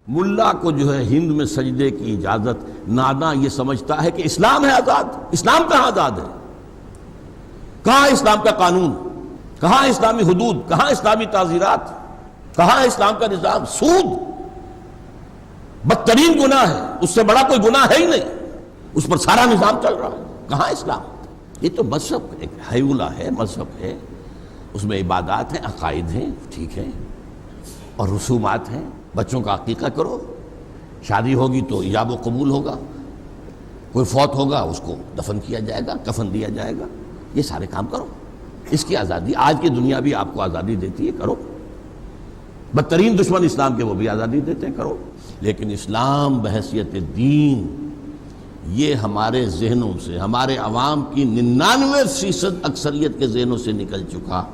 मुल्ला को जो है हिंद में सजदे की इजाजत नादा ये समझता है कि इस्लाम है आजाद। इस्लाम कहां आजाद है? कहां इस्लाम का कानून, कहां इस्लामी हुदूद, कहां इस्लामी ताजीरात, कहां इस्लाम का निजाम? सूद बदतरीन गुनाह है, उससे बड़ा कोई गुनाह है ही नहीं, उस पर सारा निजाम चल रहा है। कहां इस्लाम? ये तो मजहब एक हैउला है, मजहब है, उसमें इबादत है, अकायद हैं, ठीक है, और रसूमात हैं। बच्चों का अकीका करो, शादी होगी तो इजाब व कबूल होगा, कोई फौत होगा उसको दफन किया जाएगा, कफन दिया जाएगा, ये सारे काम करो। इसकी आज़ादी आज की दुनिया भी आपको आज़ादी देती है, करो। बदतरीन दुश्मन इस्लाम के वो भी आज़ादी देते हैं, करो। लेकिन इस्लाम बहैसियत दीन ये हमारे जहनों से, हमारे अवाम की 99% अक्सरियत के जहनों से निकल चुका।